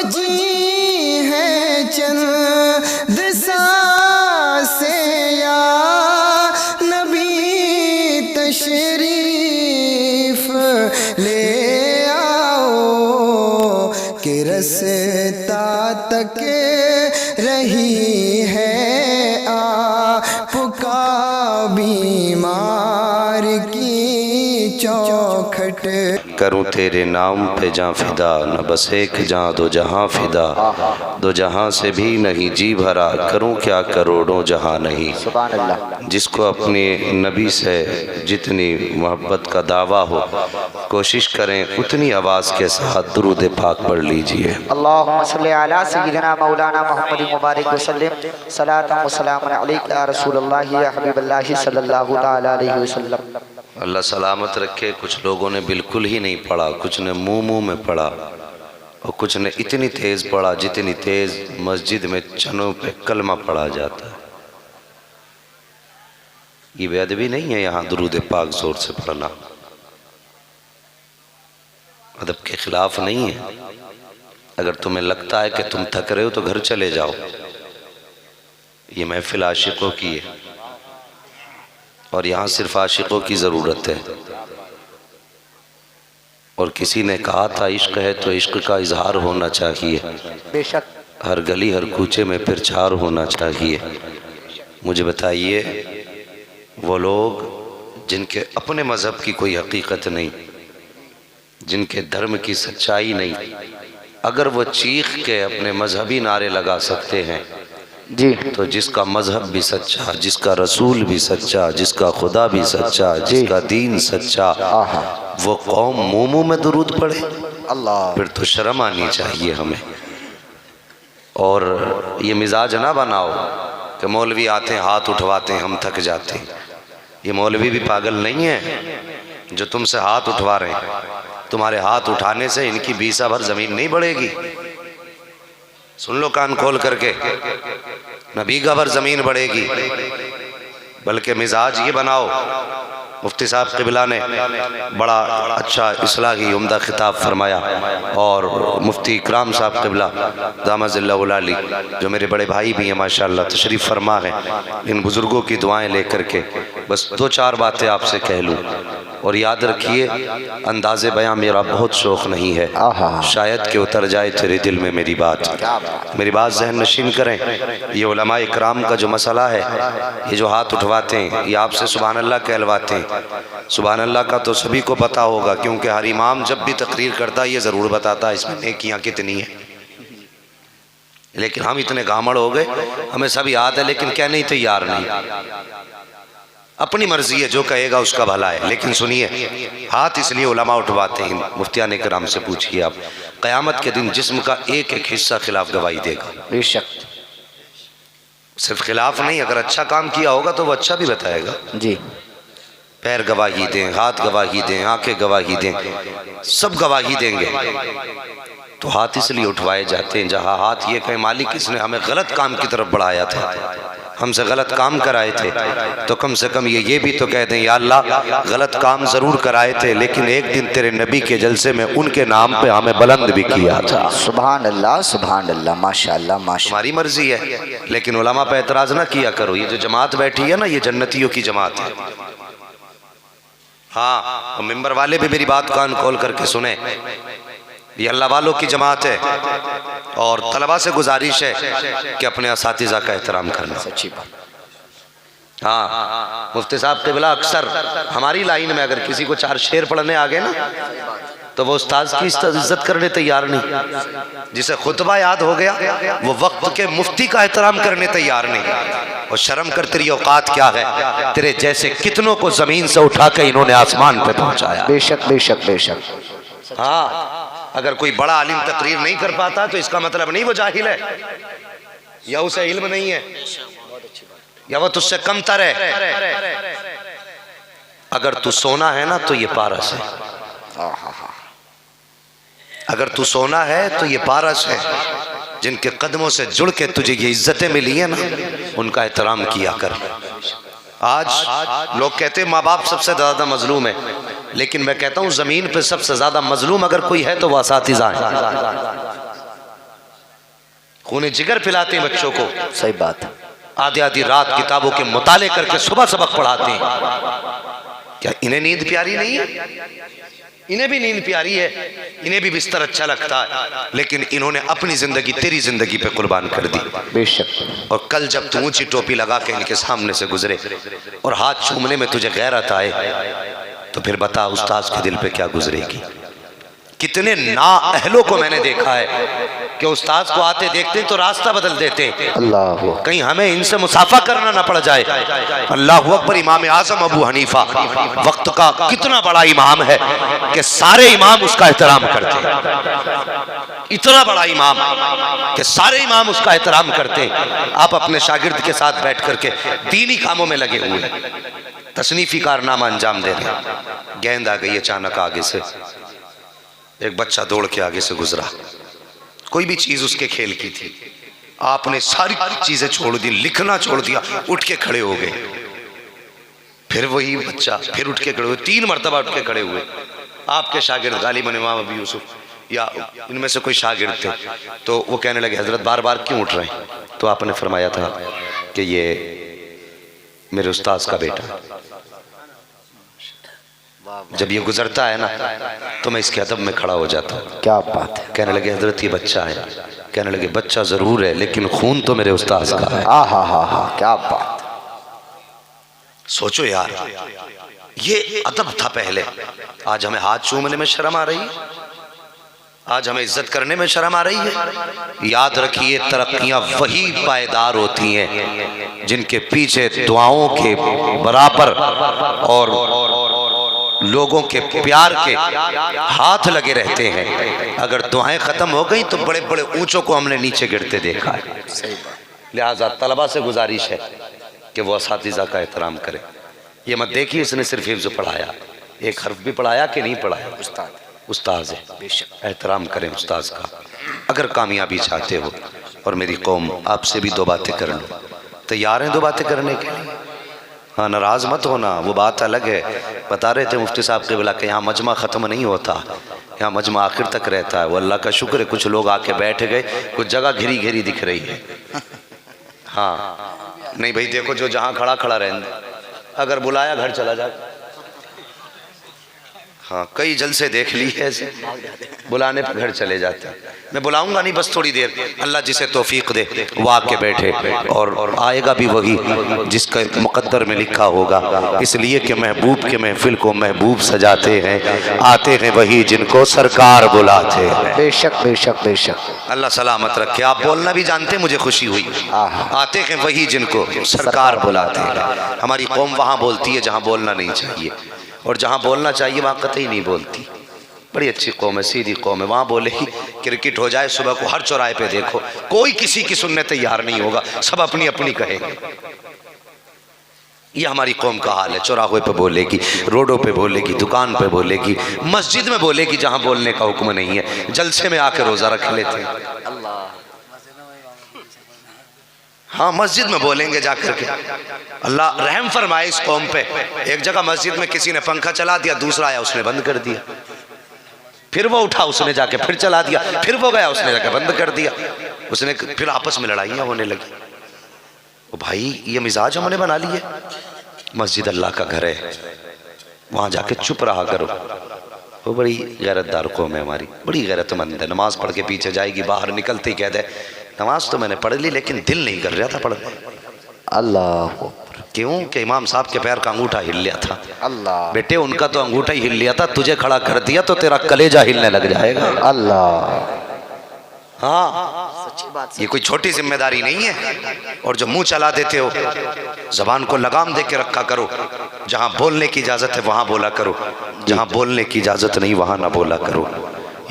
जी है चंद सांसें या नबी तशरीफ ले आओ कि रस्ता तक रही है आपका बीमार की चौखट। करूं तेरे नाम पे जां फिदा, न बस एक जां दो जहां फिदा, दो जहां से भी नहीं जी भरा, करूं क्या करोड़ों जहां नहीं। जिसको अपने नबी से जितनी मोहब्बत का दावा हो, कोशिश करें उतनी आवाज़ के साथ दुरूद पाक पढ़ लीजिए। अल्लाहुम्मा सल्ली अला सय्यिदिना मौलाना मुहम्मद मुबारक वसल्लम सलातन व सलामुन अलैका या रसूलल्लाह या हबीबल्लाह सल्लल्लाहु तआला अलैहि वसल्लम। अल्लाह सलामत रखे। कुछ लोगों ने बिल्कुल ही नहीं पढ़ा, कुछ ने मुंह में पढ़ा और कुछ ने इतनी तेज़ पढ़ा जितनी तेज़ मस्जिद में चनों पे कलमा पढ़ा जाता है। ये बेअदबी नहीं है यहाँ दुरूद पाक जोर से पढ़ना, अदब के खिलाफ नहीं है। अगर तुम्हें लगता है कि तुम थक रहे हो तो घर चले जाओ। ये महफिल आशिकों की है और यहाँ सिर्फ आशिकों की ज़रूरत है। और किसी ने कहा था इश्क है तो इश्क का इजहार होना चाहिए, बेशक हर गली हर कूचे में प्रचार होना चाहिए। मुझे बताइए, वो लोग जिनके अपने मज़हब की कोई हकीकत नहीं, जिनके धर्म की सच्चाई नहीं, अगर वो चीख के अपने मजहबी नारे लगा सकते हैं जी, तो जिसका मजहब भी सच्चा, जिसका रसूल भी सच्चा, जिसका खुदा भी सच्चा, जिसका दीन सच्चा, वो कौम मुंह में दुरूद पढ़े, अल्लाह, फिर तो शर्म आनी चाहिए हमें। और ये मिजाज ना बनाओ कि मौलवी आते हैं हाथ उठवाते हैं हम थक जाते हैं। ये मौलवी भी पागल नहीं है जो तुमसे हाथ उठवा रहे हैं। तुम्हारे हाथ उठाने से इनकी बीसा भर जमीन नहीं बढ़ेगी। सुन लो कान खोल करके, न बीघा भर जमीन बढ़ेगी। बल्कि मिजाज ये बनाओ, मुफ्ती साहब क़िबला ने बड़ा अच्छा इस्लाही उम्दा खिताब फरमाया और मुफ्ती इकराम साहब क़िबला दामज़िल्लहुल आली जो मेरे बड़े भाई भी हैं माशाअल्लाह तशरीफ़ फरमा है, इन बुज़ुर्गों की दुआएं लेकर के बस दो चार बातें आपसे कह लूँ। और याद रखिए, अंदाज़े बयां मेरा बहुत शौक़ नहीं है, शायद कि उतर जाए तेरे दिल में मेरी बात जहन नशीन करें। ये उलमा इकराम का जो मसला है, ये जो हाथ उठवाते हैं, ये आपसे सुभान अल्लाह कहलवाते हैं। सुभान अल्लाह का तो सभी को पता होगा, क्योंकि हर इमाम जब भी तकरीर करता है ये ज़रूर बताता है इसमें नेकियां कितनी हैं। लेकिन हम इतने गामड़ हो गए, हमें सब याद है लेकिन कहने ही तैयार नहीं। अपनी मर्जी है, जो कहेगा उसका भला है। लेकिन सुनिए, हाथ इसलिए उलमा उठवाते हैं, मुफ्तियान इकराम से पूछिए आप, क़यामत के दिन जिस्म का एक एक हिस्सा खिलाफ गवाही देगा। बेशक, सिर्फ खिलाफ नहीं, अगर अच्छा काम किया होगा तो वो अच्छा भी बताएगा। जी, पैर गवाही दें, हाथ गवाही दें, आंखें गवाही दें, सब गवाही देंगे। तो हाथ इसलिए उठवाए जाते हैं जहाँ हाथ ये कहे मालिक इसने हमें गलत काम की तरफ बढ़ाया था, हमसे गलत काम कराए थे, तो कम से कम ये भी तो कह दें या अल्लाह गलत काम ज़रूर कराए थे लेकिन एक दिन तेरे नबी के जलसे में उनके नाम पे हमें बुलंद भी किया था। सुभान अल्लाह, माशाअल्लाह, तुम्हारी मर्जी है, लेकिन उलमा पे एतराज़ ना किया करो। ये जो जमात बैठी है ना, ये जन्नतियों की जमात है। हाँ, और मिंबर वाले भी मेरी बात कान खोल करके सुने, ये अल्लाह वालों की जमात है। और तलबा से गुजारिश है कि अपने असातिज़ा का एहतराम करना। सच्ची बात। हाँ, मुफ्ती साहब क़िबला अक्सर हमारी लाइन में अगर किसी को चार शेर पढ़ने आ गए ना, तो वो उस्ताद की इज्जत करने तैयार नहीं। जिसे खुतबा याद हो गया वो वक्त के मुफ्ती का एहतराम करने तैयार नहीं। और शर्म कर, तेरी औकात क्या है? तेरे जैसे कितनों को जमीन से उठा के इन्होंने आसमान पे पहुंचाया। बेशक बेशक बेशक। हाँ, अगर कोई बड़ा आलिम तकरीर नहीं कर पाता तो इसका मतलब नहीं वो जाहिल है या उसे इल्म नहीं है या वो तुझसे कम तर है। अगर तू सोना है ना तो ये पारस है, अगर तू सोना है तो ये पारस है। जिनके कदमों से जुड़ के तुझे ये इज्जतें मिली है ना, उनका एहतराम किया कर। आज लोग कहते हैं माँ बाप सबसे ज़्यादा मजलूम है, लेकिन मैं कहता हूँ ज़मीन पे सबसे ज़्यादा मजलूम अगर कोई है तो वह असातिज़ा है। खून जिगर पिलाते हैं बच्चों को, सही बात। आधी आधी रात किताबों के मुताले करके सुबह सबक पढ़ाते हैं। क्या इन्हें नींद प्यारी नहीं है? इन्हें भी नींद प्यारी है, इन्हें भी बिस्तर अच्छा लगता है, लेकिन इन्होंने अपनी जिंदगी तेरी जिंदगी पे कुर्बान कर दी। बेशक। और कल जब तू ऊंची टोपी लगा के इनके सामने से गुजरे और हाथ चूमने में तुझे गैरत आए, तो फिर बता उस्ताद के दिल पे क्या गुजरेगी। कितने नाअहलों को मैंने देखा है कि उस्ताद को आते देखते तो रास्ता बदल देते, अल्लाह, कहीं हमें इनसे मुसाफा करना ना पड़ जाए। अल्लाह अकबर। इमाम आजम अबू हनीफा वक्त का कितना बड़ा इमाम है कि सारे इमाम उसका एहतराम करते हैं। इतना बड़ा इमाम कि सारे इमाम उसका एहतराम करते हैं। आप अपने शागिर्द के साथ बैठ करके दीनी कामों में लगे हुए, तसनीफी कारनामा अंजाम दे रहे। गेंद आ गई अचानक आगे से, एक बच्चा दौड़ के आगे से गुजरा, कोई भी चीज उसके खेल की थी, आपने सारी चीजें छोड़ दी, लिखना छोड़ दिया, उठ के खड़े हो गए। फिर वही बच्चा फिर उठ के खड़े हुए, 3 मरतबा उठ के खड़े हुए। आपके शागिर्द गालिबन इमाम अबू यूसुफ या इनमें से कोई शागिर्द थे, तो वो कहने लगे हजरत बार बार क्यों उठ रहे हैं? तो आपने फरमाया था कि ये मेरे उस्ताद का बेटा, जब ये गुजरता है ना तो मैं इसके अदब में खड़ा हो जाता हूँ। क्या बात है। कहने लगे हजरत ये बच्चा है। कहने लगे बच्चा जरूर है, लेकिन खून तो मेरे उस्ताद का है। हा, क्या बात। सोचो यार, ये अदब था पहले। आज हमें हाथ चूमने में शर्म आ रही है, आज हमें इज्जत करने में शर्म आ रही है। याद रखिए, तरक्कियां वही पायदार होती हैं जिनके पीछे दुआओं के बराबर और लोगों के प्यार के हाथ लगे रहते हैं। अगर दुआएं खत्म हो गई तो बड़े बड़े ऊंचों को हमने नीचे गिरते देखा है। लिहाजा तलबा से गुजारिश है कि वो असातिज़ा का एहतराम करें। ये मत देखिए इसने सिर्फ हिफ्ज़ पढ़ाया, एक हर्फ भी पढ़ाया कि नहीं पढ़ाया, उस्ताद है। एहतराम करें उस्ताद का। अगर कामयाबी चाहते हो, और मेरी कौम आपसे भी 2 बातें कर लो, तैयार हैं 2 बातें करने के लिए? हाँ, नाराज़ मत होना, वो बात अलग है। बता रहे थे मुफ्ती साहब क़िबला के यहाँ मजमा ख़त्म नहीं होता, यहाँ मजमा आखिर तक रहता है। वो अल्लाह का शुक्र है, कुछ लोग आके बैठ गए, कुछ जगह घिरी घिरी दिख रही है। हाँ नहीं भाई, देखो जो जहाँ खड़ा खड़ा रहने, अगर बुलाया घर चला जा। हाँ, कई जलसे देख ली है ऐसे, बुलाने पर घर चले जाते हैं। मैं बुलाऊंगा नहीं, बस थोड़ी देर, अल्लाह जिसे तौफीक दे वो आके बैठे, और आएगा भी वही जिसका मुकद्दर में लिखा होगा। इसलिए कि महबूब के महफिल को महबूब सजाते हैं, आते हैं वही जिनको सरकार बुलाते हैं। बेशक बेशक बेशक। अल्लाह सलामत रखे। आप बोलना भी जानते, मुझे खुशी हुई। आते हैं वही जिनको सरकार बुलाते हैं। हमारी कौम वहाँ बोलती है जहाँ बोलना नहीं चाहिए, और जहाँ बोलना चाहिए वहाँ कतई नहीं बोलती। बड़ी अच्छी कौम है, सीधी कौम है। वहाँ बोलेगी क्रिकेट हो जाए सुबह को, हर चौराहे पे देखो कोई किसी की सुनने तैयार नहीं होगा, सब अपनी अपनी कहेंगे। ये हमारी कौम का हाल है। चौराहे पे बोलेगी, रोडों पे बोलेगी, दुकान पे बोलेगी, मस्जिद में बोलेगी जहाँ बोलने का हुक्म नहीं है। जलसे में आके रोजा रख लेते हैं। हाँ, मस्जिद में बोलेंगे जाकर के। अल्लाह रहम फरमाए इस कौम पे। एक जगह मस्जिद में किसी ने पंखा चला दिया, दूसरा आया उसने बंद कर दिया, फिर वो उठा उसने जाके फिर चला दिया, फिर वो गया उसने जाके बंद कर दिया, उसने फिर आपस में लड़ाइयाँ होने लगी। ओ भाई, ये मिजाज हमने बना लिए। मस्जिद अल्लाह का घर है, वहाँ जाके चुप रहा करो। वो बड़ी गैरतदार कौम है हमारी, बड़ी गैरतमंद है। नमाज पढ़ के पीछे जाएगी, बाहर निकलते ही कह दे नमाज तो मैंने पढ़ ली, लेकिन दिल नहीं कर रहा था पढ़ने। अल्लाह। क्यों? कि इमाम साहब के पैर का अंगूठा हिल लिया था। अल्लाह। बेटे, उनका तो अंगूठा ही हिल लिया था, तुझे खड़ा कर दिया तो तेरा कलेजा हिलने लग जाएगा। अल्लाह। हाँ, सच्ची बात। ये कोई छोटी जिम्मेदारी नहीं है। और जो मुंह चला देते हो, जबान को लगाम दे के रखा करो। जहाँ बोलने की इजाजत है वहाँ बोला करो, जहाँ बोलने की इजाजत नहीं वहाँ ना बोला करो।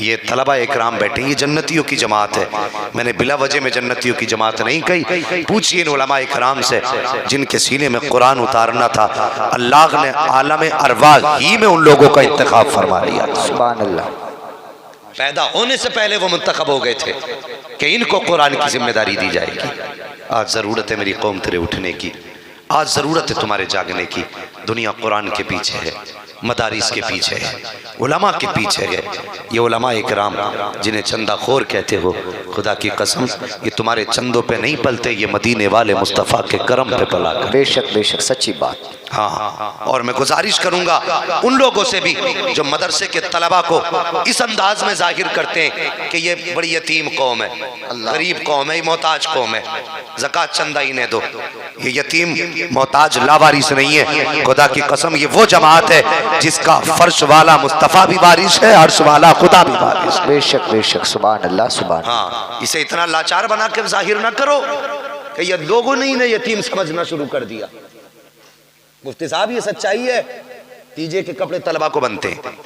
ये तलबा इकराम बैठे, ये जन्नतियों की जमात है। मैंने बिला वजह में जन्नतियों की जमात नहीं कही। पूछिए इन उलमा इकराम से जिनके सीने में कुरान उतारना था, अल्लाह ने आलम अरवाह ही में उन लोगों का इंतखाब फरमा लिया। सुभान अल्लाह। पैदा होने से पहले वो मुंतखब हो गए थे कि इनको कुरान की जिम्मेदारी दी जाएगी। आज ज़रूरत है मेरी कौम तेरे उठने की, आज ज़रूरत है तुम्हारे जागने की। दुनिया कुरान के पीछे है, मदारिस के पीछे है, उलमा के पीछे है। ये उलमा इकराम जिन्हें चंदा खोर कहते हो, खुदा की कसम ये तुम्हारे चंदों पे नहीं पलते, ये मदीने वाले मुस्तफ़ा के करम पे पला कर। बेशक बेशक सच्ची बात। हाँ, और मैं गुजारिश करूंगा उन लोगों से भी जो मदरसे के तलबा को इस अंदाज में जाहिर करते हैं कि ये बड़ी यतीम कौम है, गरीब कौम है, मोहताज कौम है, ज़कात चंदा इन्हें दो। ये यतीम मोहताज लावारिस नहीं है, खुदा की कसम ये वो जमात है जिसका फर्श वाला मुस्तफ़ा भी वारिस है, अर्श वाला खुदा भी वारिस। बेशक बेशक, सुभान अल्लाह सुभान। हाँ, इसे इतना लाचार बना के जाहिर ना करो कि ये लोगों ने इन्हें यतीम समझना शुरू कर दिया। मुफ्ती साहब ये सच्चाई है, तीजे के कपड़े तलबा को बनते हैं,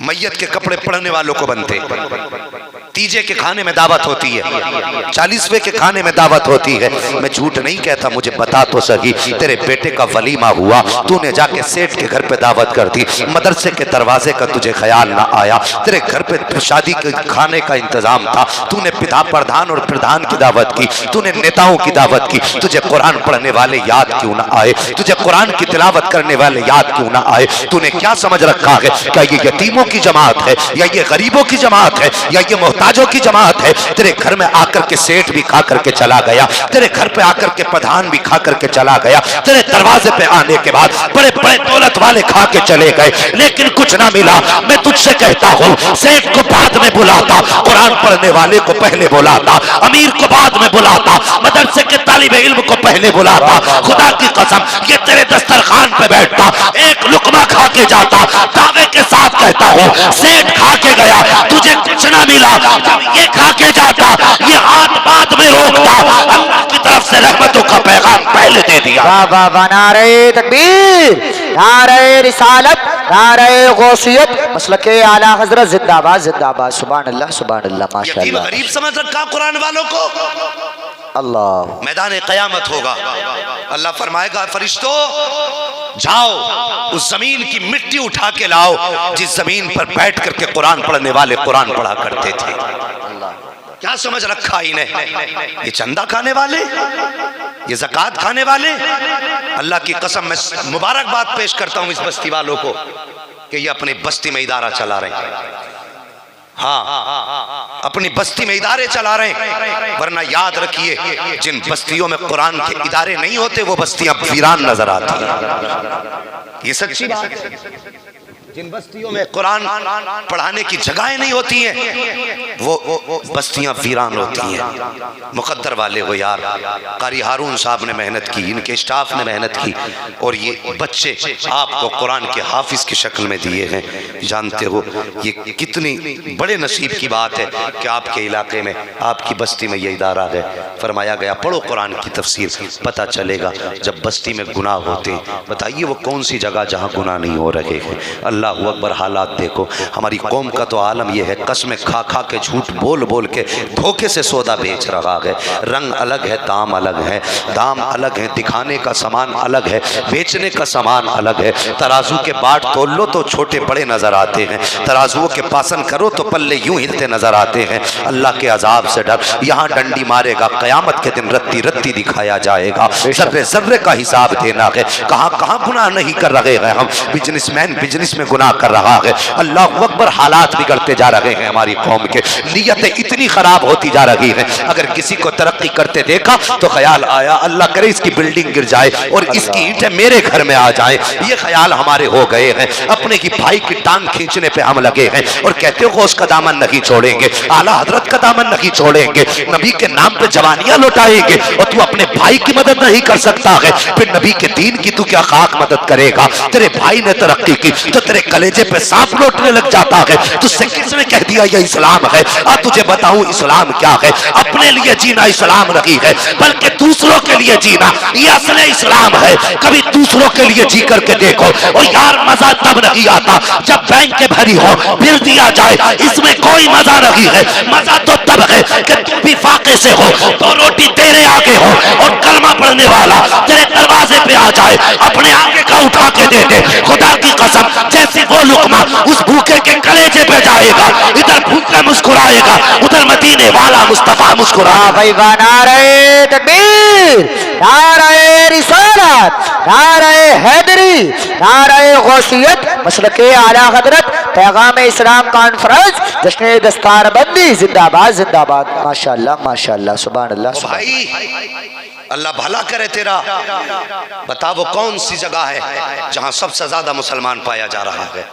मैयत के कपड़े पढ़ने वालों को बनते हैं, तीजे के खाने में दावत होती है, 40वें के खाने में दावत होती है। मैं झूठ नहीं कहता, मुझे बता तो सही, तेरे बेटे का वलीमा हुआ, तूने जाके सेठ के घर पे दावत कर दी, मदरसे के दरवाजे का तुझे ख्याल ना आया, तेरे घर पे शादी के खाने का इंतजाम था, तूने पिता प्रधान और प्रधान की दावत की, तूने नेताओं की दावत की, तुझे कुरान पढ़ने वाले याद क्यों ना आए, तुझे कुरान की तिलावत करने वाले याद क्यों ना आए? तूने क्या समझ रखा है? क्या ये यतीमों की जमात है, या ये गरीबों की जमात है, या ये मोहताजों की जमात है? तेरे घर में आकर के सेठ भी खा करके चला गया, तेरे घर पे आकर के प्रधान भी खा करके चला गया, तेरे दरवाजे पे आने के बाद बड़े बड़े दौलत वाले खा के चले गए, लेकिन कुछ ना मिला। मैं तुझसे कहता हूँ, सेठ को बाद में बुलाता, कुरान पढ़ने वाले को पहले बुलाता, अमीर को बाद में बुलाता, मदरसे के तालिब इल्म को पहले बुलाता। खुदा की कसम ये तेरे दस्तरखान पे बैठता, एक लुकमा खा के जाता, दावे के साथ कहता हूँ सेठ खा के गया, तुझे कुछ ना मिला, जब ये खा के जाता, ये हाथ बाद में रोकता, अल्लाह की तरफ से रहमतों का पैगाम पहले दे दिया। वाह वाह वाह, नारे तकबीर, नारे रिसालत, नारे गौसियत, मसलके आला हजरत जिंदाबाद जिंदाबाद। सुभान अल्लाह सुभान अल्लाह, माशाअल्लाह। गरीब समझ रखा कुरान वालों को। अल्लाह, मैदान क़यामत होगा, अल्लाह फरमाएगा फरिश्तों जाओ उस जमीन की मिट्टी उठा के लाओ जिस जमीन पर बैठ करके कुरान पढ़ने वाले कुरान पढ़ा करते थे। क्या समझ रखा इन्हें? ये चंदा खाने वाले, ये ज़कात खाने वाले। अल्लाह की कसम मैं मुबारकबाद पेश करता हूँ इस बस्ती वालों को कि ये अपनी बस्ती में इदारा चला रहे हैं। हाँ, अपनी बस्ती में इदारे चला रहे हैं, वरना याद रखिए जिन बस्तियों में कुरान के इदारे नहीं होते वो बस्तियां वीरान नजर आती हैं। ये सच्ची बात है। जिन बस्तियों में कुरान पढ़ाने की जगहें नहीं होती हैं वो बस्तियां वीरान होती हैं। मुकद्दर वाले हो यार, कारी हारून साहब ने मेहनत की, इनके स्टाफ ने मेहनत की, और ये बच्चे आपको कुरान के हाफिज की शक्ल में दिए हैं। जानते हो ये कितनी बड़े नसीब की बात है कि आपके इलाके में, आपकी बस्ती में ये इदारा है। फरमाया गया पढ़ो कुरान की तफसीर, पता चलेगा जब बस्ती में गुनाह होते हैं, बताइए वो कौन सी जगह जहाँ गुनाह नहीं हो रहे हैं। अल्लाह अकबर, हालात देखो। हमारी कौम का तो आलम यह है, कसमें खा खा के, झूठ बोल बोल के, धोखे से सौदा बेच रहा है। रंग अलग है, दाम अलग है, दाम अलग है, दिखाने का सामान अलग है, बेचने का सामान अलग है। तराजू के बाट तोल लो तो छोटे बड़े नजर आते हैं, तराजुओं के पासन करो तो पल्ले यूं हिलते नजर आते हैं। अल्लाह के अजाब से डर, यहाँ डंडी मारेगा, कयामत के दिन रत्ती रत्ती दिखाया जाएगा, जर्रे जर्रे का हिसाब देना है। कहाँ कहाँ गुनाह नहीं कर रहे हैं हम। बिजनेसमैन बिजनेस में गुनाह कर रहा है। अल्लाह अकबर, हालात बिगड़ते जा रहे हैं हमारी कौम के, नीयतें इतनी खराब होती जा रही हैं। अगर किसी को तरक्की करते देखा तो ख्याल आया अल्लाह करे इसकी बिल्डिंग गिर जाए और इसकी ईंटें मेरे घर में आ जाए। ये ख्याल हमारे हो गए हैं। अपने की भाई की टांग खींचने पे हम लगे हैं और कहते हो उसका दामन नहीं छोड़ेंगे, आला हजरत का दामन नहीं छोड़ेंगे, नबी के नाम पे जवानियां लौटाएंगे, और तू अपने भाई की मदद नहीं कर सकता है, फिर नबी के दीन की तू क्या खाक मदद करेगा। तेरे भाई ने तरक्की की तो तेरे कलेजे पे सांप लौटने लग जाता है। तुझसे किसने कह दिया ये इस्लाम है? तुझे बताऊं इस्लाम क्या है। अपने लिए जीना इस्लाम नहीं है, बल्कि दूसरों के लिए जीना ये असल इस्लाम है। कभी दूसरों के लिए जी करके देखो, और यार मजा तब नहीं आता जब बैंक के भरी हो बिल दिया जाए, इसमें कोई मजा नहीं है। मजा तो तब है कि तुम भी फाके से हो तो रोटी तेरे आगे हो और कलमा पढ़ने वाला तेरे दरवाजे पे आ जाए, अपने आगे का उठा के दे दे। खुदा की कसम, जैसी वो लुकमा उस भूखे के कलेजे पे जाएगा, इधर भूखा मुस्कुराएगा, उधर मदीने वाला मुस्तफा मुस्कुरा। भाई वाह, नारे तकबीर, नारे रिसालत, नारे हैदरी, नारे गौसियत, मसलके आला हजरत, पैगाम इस्लाम कॉन्फ्रेंस, जश्न दस्तारबंदी, जिंदाबाद जिंदाबाद। माशाअल्लाह माशाअल्लाह, सुभान अल्लाह। भाई अल्लाह भला करे तेरा। बता वो कौन सी जगह है जहां सबसे ज्यादा मुसलमान पाया जा रहा है?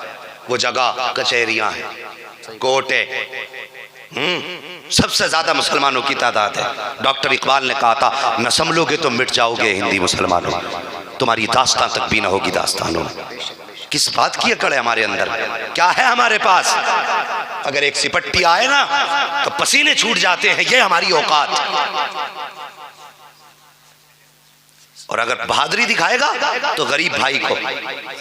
वो जगह कचहरियां हैं, कोर्ट है। सबसे ज्यादा मुसलमानों की तादाद है। डॉक्टर इकबाल ने कहा था न संभलोगे तो मिट जाओगे हिंदी मुसलमानों, तुम्हारी दास्तां तक भी ना होगी दास्तानों। किस बात की अकड़ है हमारे अंदर? क्या है हमारे पास? अगर एक सिपट्टी आए ना तो पसीने छूट जाते हैं, ये हमारी औकात। और अगर बहादुरी दिखाएगा तो गरीब भाई को,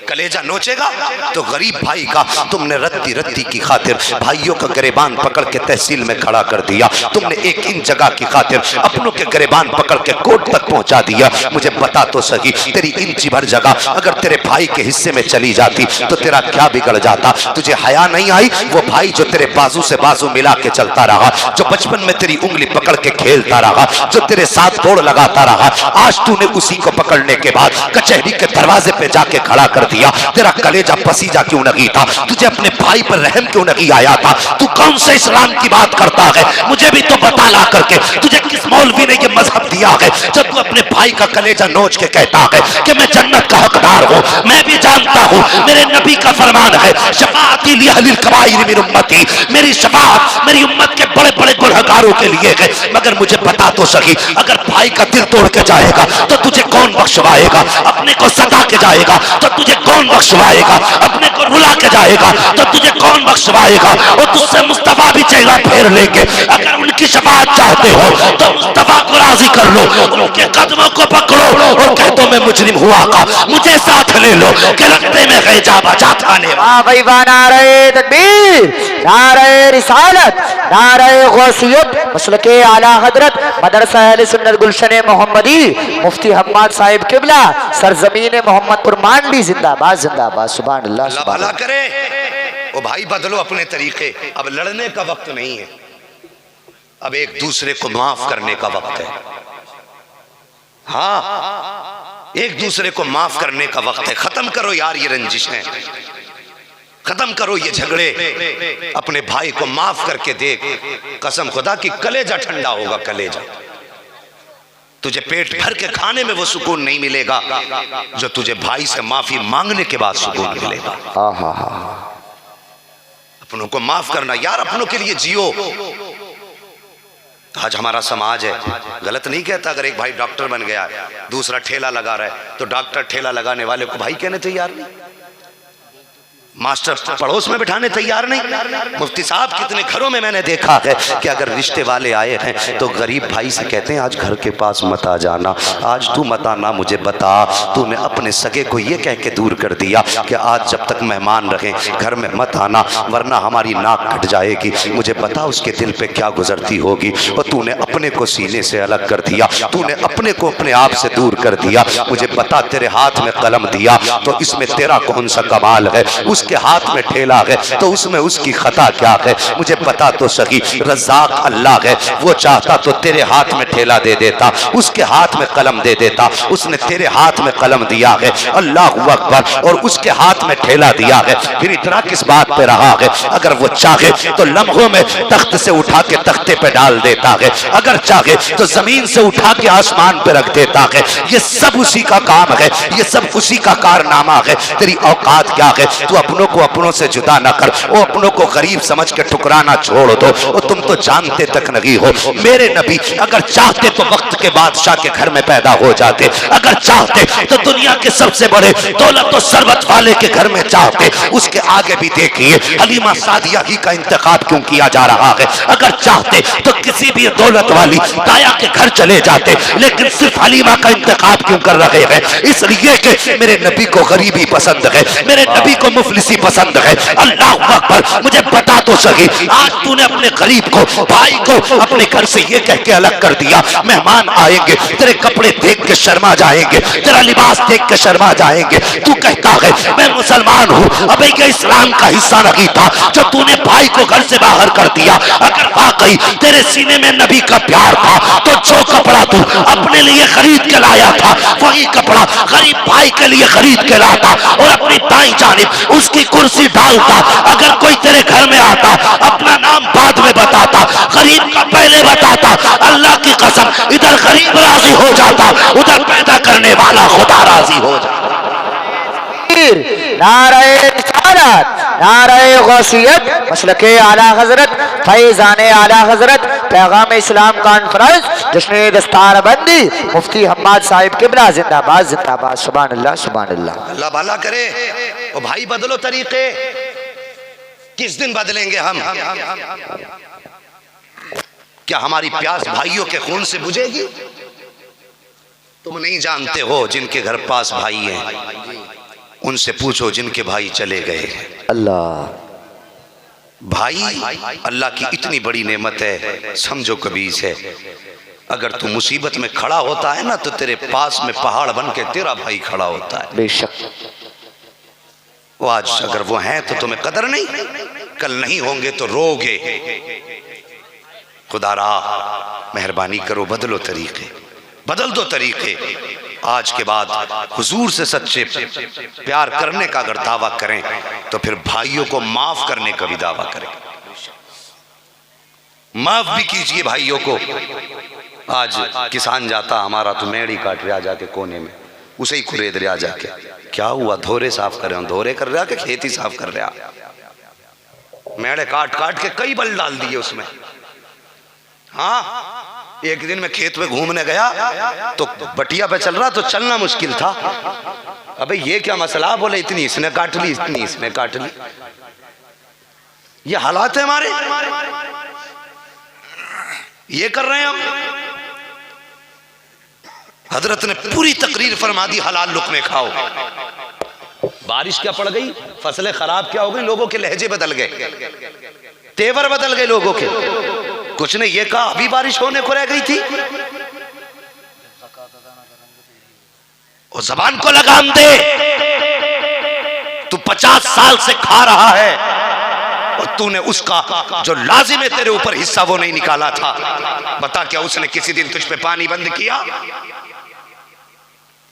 कलेजा नोचेगा तो गरीब भाई का। तुमने रत्ती रत्ती की खातिर भाइयों का गरेबान पकड़ के तहसील में खड़ा कर दिया। तुमने एक इन जगह की खातिर अपनों के गरेबान पकड़ के कोर्ट तक पहुंचा दिया। मुझे बता तो सही, तेरी इंची भर जगह अगर तेरे भाई के हिस्से में चली जाती तो तेरा क्या बिगड़ जाता? तुझे हया नहीं आई? वो भाई जो तेरे बाजू से बाजू मिला के चलता रहा, जो बचपन में तेरी उंगली पकड़ के खेलता रहा, जो तेरे साथ दौड़ लगाता रहा, आज तूने उसी को पकड़ने के बाद कचहरी के दरवाजे पे जाके खड़ा कर दिया। तेरा कलेजा पसीजा क्यों नहीं था? तुझे अपने भाई पर रहम क्यों नहीं आया था? तू कौन से इस्लाम की बात करता है? मुझे भी तो बता ला करके, तुझे किस मौलवी ने ये मजहब दिया है जब तू अपने भाई का कलेजा नोच के कहता है कि मैं जन्नत का हकदार हूँ? मैं भी जानता हूँ, मेरे नबी का फरमान है शफाअती ली अहलिल कबाइर मिन उम्मती, मेरी शफाअत मेरी उम्मत के बड़े बड़े गुनहगारों के लिए है। मगर मुझे बता तो सही, अगर भाई का दिल तोड़ के जाएगा तो तुझे कौन बख्शवाएगा? अपने को सता के जाएगा तो तुझे कौन बख्शवाएगा? अपने को रुला के जाएगा तो तुझे कौन बख्शवाएगा? और तुझसे मुस्तफा भी चेहरा फेर लेंगे। अगर उनकी शफाअत चाहते हो तो मुस्तफा को राजी कर लो, उनके कदमों को पकड़ो और कह दो मैं मुजरिम हुआ का, मुझे साथ ले लो कि रखते में गए जा बचा थाने। वाह भाई वाह, नारे तकबीर, नारे रिसालत, नारे गौसियत, मसलके आला हजरत, मदरसा अहले सुन्नत गुलशन मोहम्मदी, मुफ्ती हम्माद साहिब किबला, सरजमीन मोहम्मदपुर मांडली, जिंदाबाद जिंदाबाद। सुभान अल्लाह सुभान अल्लाह करे। ओ भाई बदलो अपने तरीके, अब लड़ने का वक्त नहीं है, अब एक दूसरे को माफ करने का वक्त है। हाँ, एक दूसरे को माफ करने का वक्त है। खत्म करो यार ये रंजिशें, खत्म करो ये झगड़े। अपने भाई को माफ करके देख, कसम खुदा की कलेजा ठंडा होगा। कलेजा तुझे पेट भर के खाने में वो सुकून नहीं मिलेगा जो तुझे भाई से माफी मांगने के बाद सुकून मिलेगा। अपनों को माफ करना यार, अपनों के लिए जियो। आज हमारा समाज है, गलत नहीं कहता, अगर एक भाई डॉक्टर बन गया है, दूसरा ठेला लगा रहा है, तो डॉक्टर ठेला लगाने वाले को भाई कहने तैयार नहीं, मास्टर पड़ोस में बिठाने तैयार नहीं। मुफ्ती साहब कितने घरों में मैंने देखा है कि अगर रिश्ते वाले आए हैं तो गरीब भाई से कहते हैं आज घर के पास मत आ जाना, आज तू मत आना, मुझे बता तूने अपने सगे को ये कह के दूर कर दिया कि आज जब तक मेहमान रहे घर में मत आना वरना हमारी नाक कट जाएगी। मुझे बता उसके दिल पे क्या गुजरती होगी। और तूने अपने को सीने से अलग कर दिया, तूने अपने को अपने आप से दूर कर दिया। मुझे बता तेरे हाथ में कलम दिया तो इसमें तेरा कौन सा कमाल है, उसके हाथ में ठेला है तो उसमें उसकी खता क्या है। मुझे पता तो सही रज़ाक अल्लाह है, वो चाहता तो तेरे हाथ में ठेला दे देता, उसके हाथ में कलम दे देता। उसने तेरे हाथ में कलम दिया है, अल्लाह अकबर, और उसके हाथ में ठेला दिया है। फिर इतना किस बात पे रहा है, अगर वो चाहे तो लम्हों में तख्त से उठा के तख्ते पे डाल देता है, अगर चाहे तो जमीन से उठा के आसमान पे रख देता है। ये सब उसी का काम है, ये सब उसी का कारनामा है। तेरी औकात क्या है? तू अपनों को अपनों से जुदा ना कर, वो अपनों को गरीब समझ के ठुकराना छोड़ दो। और तुम तो जानते तक नहीं हो, मेरे नबी अगर चाहते तो वक्त के बादशाह के घर में पैदा हो जाते, अगर चाहते तो दुनिया के सबसे बड़े दौलत और सरवत वाले के घर में चाहते। उसके आगे भी देखिए हलीमा सादिया ही का इंतखाब क्यों किया जा रहा है। अगर चाहते तो किसी भी दौलत वाली ताया के घर चले जाते, लेकिन सिर्फ हलीमा का इंतखाब क्यों कर रहे हैं? इसलिए कि मेरे नबी को गरीबी पसंद है, मेरे नबी को मुफलिसी कैसी पसंद है। अल्लाह अकबर, मुझे बता तो सही, आज तूने अपने गरीब को, भाई को अपने घर से ये कह के अलग कर दिया, मेहमान आएंगे तेरे कपड़े देख के शर्मा जाएंगे, तेरा लिबास देख के शर्मा जाएंगे। तू कहता है मैं मुसलमान हूँ, अबे ये इस्लाम का हिस्सा नहीं था जो तूने भाई को घर से बाहर कर दिया। अगर वाकई तेरे सीने में नबी का प्यार था तो जो कपड़ा तू अपने लिए खरीद के लाया था वही कपड़ा गरीब भाई के लिए खरीद के लाता और अपनी दाईं जानिब उसकी कुर्सी डालता। अगर कोई तेरे घर में आता अपना नाम बाद में बताता, गरीब का पहले बताता। अल्लाह की कसम, इधर गरीब राजी हो जाता, उधर पैदा करने वाला खुदा राजी हो जाता। नारे रिसालत, नारे गौसियत, मसलके आला हजरत, फैज़ाने आला हजरत, पैगाम इस्लाम कॉन्फ्रेंस, जश्न दस्तार बंदी, मुफ्ती हम्माद साहिब किबला जिंदाबाद जिंदाबाद। सुभान अल्लाह सुभान अल्लाह। अल्लाह भला करे। ओ भाई बदलो तरीके, किस दिन बदलेंगे हम? क्या हमारी प्यास भाइयों के खून से बुझेगी? तुम नहीं जानते हो जिनके घर पास भाई हैं, उनसे पूछो जिनके भाई चले गए। अल्लाह, भाई अल्लाह की इतनी बड़ी नेमत है, समझो कभी से। अगर तू मुसीबत में खड़ा होता है ना तो तेरे पास में पहाड़ बन के तेरा भाई खड़ा होता है। बेशक वो आज अगर वो हैं तो तुम्हें कदर नहीं, कल नहीं होंगे तो रोगे। खुदा रा मेहरबानी करो, बदलो तरीके, बदल दो तरीके। आज के बाद हुजूर से सच्चे प्यार करने का अगर दावा करें तो फिर भाइयों को माफ करने का भी दावा करें। माफ भी कीजिए भाइयों को। आज किसान जाता हमारा तो मेड़ ही काट रहा जाके कोने में, उसे ही खुरेद रहा जाके। क्या हुआ? धोरे साफ कर रहे हो, धोरे कर रहा के खेती साफ कर रहा। मेड़े काट काट के कई बल डाल दिए उसमें। हाँ, एक दिन मैं खेत में घूमने गया तो बटिया पे चल रहा तो चलना मुश्किल था। अबे ये क्या मसला? बोले इतनी इसने काट ली, इतनी इसने काट ली। ये हालात है हमारे, ये कर रहे हैं हम। हजरत ने पूरी तकरीर फरमा दी, हलाल लुक़्मे खाओ। बारिश क्या पड़ गई, फसलें खराब क्या हो गई, लोगों के लहजे बदल गए, तेवर बदल गए लोगों के। कुछ ने ये कहा अभी बारिश होने को रह गई थी। और जबान को लगाम दे। तू 50 साल से खा रहा है और तूने उसका जो लाजिम है तेरे ऊपर हिस्सा वो नहीं निकाला था। बता क्या उसने किसी दिन तुझ पे पानी बंद किया?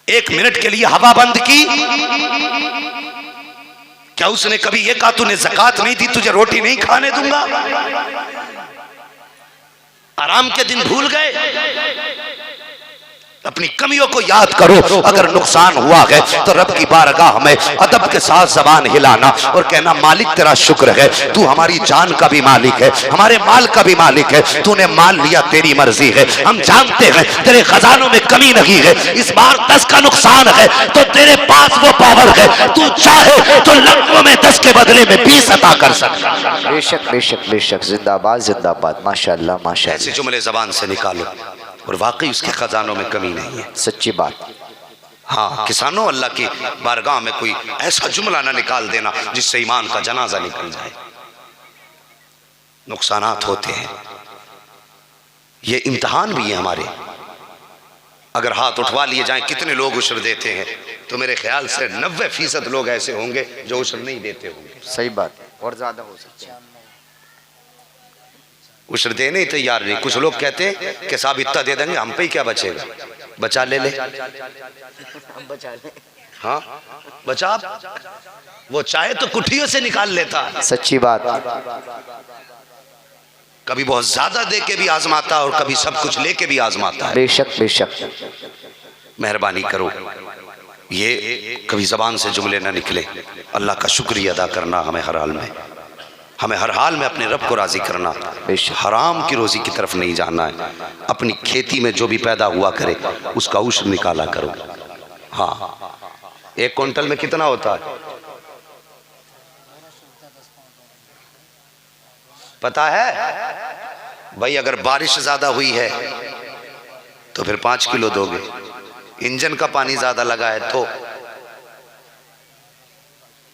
एक मिनट के लिए हवा बंद की? क्या उसने कभी ये कहा तूने ज़कात नहीं दी, तुझे रोटी नहीं खाने दूंगा? आराम के दिन भूल गए। अपनी कमियों को याद करो। अगर नुकसान हुआ है तो रब की बारगाह में अदब के साथ जबान हिलाना और कहना मालिक तेरा शुक्र है, तू हमारी जान का भी मालिक है, हमारे माल का भी मालिक है, तूने माल लिया तेरी मर्जी है। हम जानते हैं तेरे खजानों में कमी नहीं है, इस बार 10 का नुकसान है तो तेरे पास वो पावर है, तू चाहे तो लम्हों में 10 के बदले में 20 अता कर सकता। बेशक बेशक बेशक, जिंदाबाद जिंदाबाद, माशाअल्लाह माशाअल्लाह। ऐसे जुमले जबान से निकालो और वाकई उसके खजानों में कमी नहीं है। सच्ची बात। हाँ किसानों, अल्लाह की बारगाह में कोई ऐसा जुमला ना निकाल देना जिससे ईमान का जनाजा निकल जाए। नुकसानात होते हैं, ये इम्तिहान भी है हमारे। अगर हाथ उठवा लिए जाएं कितने लोग उश्र देते हैं, तो मेरे ख्याल से 90% लोग ऐसे होंगे जो उश्र नहीं देते होंगे। सही बात, और ज्यादा हो सकता है। उश्र देने ही तैयार नहीं। कुछ लोग कहते हैं कि साहब इतना दे देंगे, हम पे ही क्या बचेगा, बचा ले ले। हाँ बचा, वो चाहे तो कुठियों से निकाल लेता। सच्ची बात। कभी बहुत ज्यादा दे के भी आजमाता और कभी सब कुछ लेके भी आजमाता है। बेशक बेशक। मेहरबानी करो, ये कभी जबान से जुमले ना निकले। अल्लाह का शुक्रिया अदा करना हमें हर हाल में, हमें हर हाल में अपने रब को राजी करना, हराम की रोजी की तरफ नहीं जाना है। अपनी खेती में जो भी पैदा हुआ करे उसका उश्र निकाला करो। हाँ, 1 क्विंटल में कितना होता है पता है भाई? अगर बारिश ज्यादा हुई है तो फिर 5 किलो दोगे, इंजन का पानी ज्यादा लगा है तो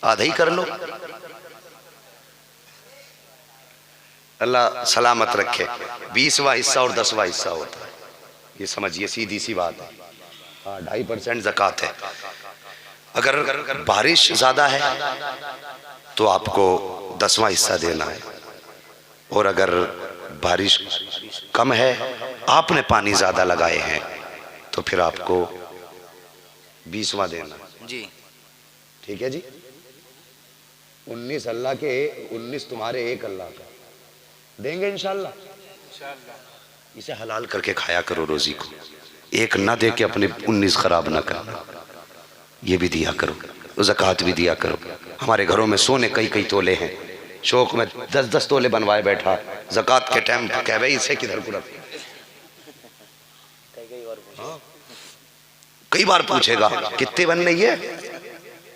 आधा ही कर लो। अल्लाह सलामत रखे। 20वां हिस्सा और 10वां हिस्सा होता है, ये समझिए, सीधी सी बात है। हाँ, 2.5% ज़कात है। अगर बारिश ज़्यादा है तो आपको 10वां हिस्सा देना है, और अगर बारिश कम है, आपने पानी ज़्यादा लगाए हैं, तो फिर आपको 20वां देना जी। ठीक है जी। 19 अल्लाह के, 19 तुम्हारे, 1 अल्लाह का। देंगे इंशाल्लाह। इसे हलाल करके खाया करो रोजी को, एक ना दे के अपने 19 खराब ना करना। ये भी दिया करो, ज़कात भी दिया करो। हमारे घरों में सोने कई तोले हैं, शौक में 10-10 तोले बनवाए बैठा, ज़कात के टाइम कह भाई इसे किधर को रख। कई बार पूछेगा कितने बनने ये,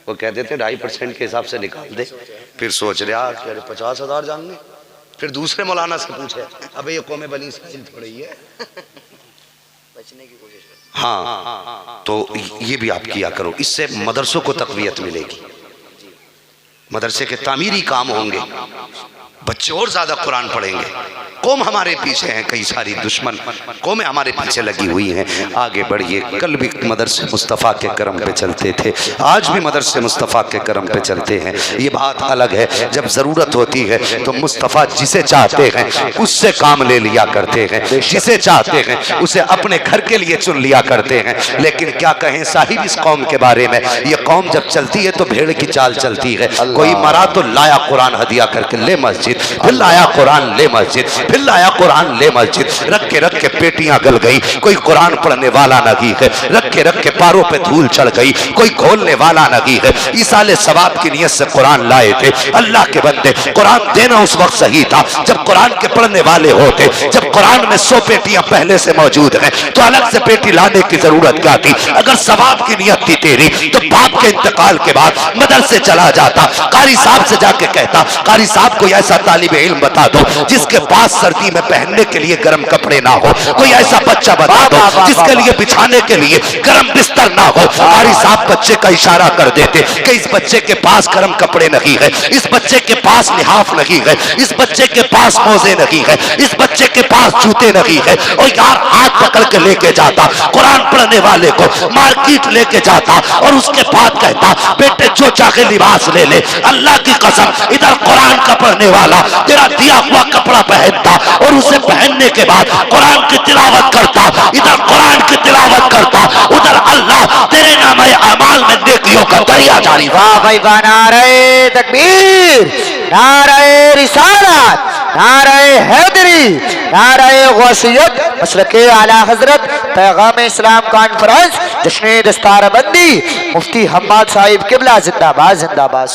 वो कह देते 2.5% के हिसाब से निकाल दे। फिर सोच रहा 50,000 जानने। फिर दूसरे मौलाना से पूछे, अबे ये कौमे बनी इसराइल थोड़ी है, बचने की कोशिश कर। हाँ, तो ये भी आप किया करो, इससे मदरसों को तक़वियत मिलेगी, मदरसे के तामीरी काम होंगे, बच्चे और ज्यादा कुरान पढ़ेंगे। कौम हमारे पीछे हैं, कई सारी दुश्मन कौमें हमारे पीछे लगी हुई हैं। आगे बढ़िए। कल भी मदरसे मुस्तफ़ा के करम पे चलते थे, आज भी मदरसे मुस्तफ़ा के करम पे चलते हैं। ये बात अलग है, जब ज़रूरत होती है तो मुस्तफ़ा जिसे चाहते हैं उससे काम ले लिया करते हैं, जिसे चाहते हैं उसे अपने घर के लिए चुन लिया करते हैं। लेकिन क्या कहें साहिब इस कौम के बारे में, ये कौम जब चलती है तो भेड़ की चाल चलती है। कोई मरा तो लाया कुरान हदिया करके ले मस्जिद, फिर लाया कुरान ले मस्जिद, फिर लाया कुरान ले मस्जिद। रख के पेटियां गल गई, कोई कुरान पढ़ने वाला नहीं है। रख के पारों पे धूल चढ़ गई, कोई खोलने वाला नहीं है। इसाले सवाब की नियत से कुरान लाए थे। अल्लाह के बंदे, कुरान देना उस वक्त सही था जब कुरान के पढ़ने वाले होते। जब कुरान में 100 पेटियां पहले से मौजूद हैं तो अलग से पेटी लाने की जरूरत क्या थी। अगर सवाब की नियत थी तेरी तो बाप के इंतकाल के बाद मदरसे चला जाता, कारी साहब से जाके कहता, कारी साहब को ऐसा तालिबे इल्म बता दो जिसके पास सर्दी में पहनने के लिए गर्म कपड़े ना हो, कोई ऐसा बच्चा बता दो जिसके लिए बिछाने के लिए गर्म बिस्तर ना हो। कारी साहब बच्चे का इशारा कर देते कि इस बच्चे के पास गर्म कपड़े नहीं है, इस बच्चे के पास लिहाफ नहीं है, इस बच्चे के पास मोजे नहीं है, इस बच्चे के पास जूते नहीं है। और यार हाथ पकड़ के लेके जाता, कुरान पढ़ने वाले को मार्केट लेके जाता और उसके बाद कहता, बेटे जो चाहे लिबास ले ले, अल्लाह की कसम इधर कुरान का पढ़ने वाला तेरा दिया हुआ कपड़ा पहनता और उसे पहनने के बाद कुरान की तिलावत करता। इधर कुरान की तिलावत करता, उधर अल्लाह तेरे नामे अमाल में नेकियों का दरिया जारी। वाह भाई वाह, नारे तकबीर, नारे रिसालत, नारे हैदरी, नारे गौसियत, मसलके आला हजरत पैगाम इस्लाम कॉन्फ्रेंस, जश्न दस्तारबंदी, मुफ्ती हम्माद साहिब किबला जिंदाबाद जिंदाबाद।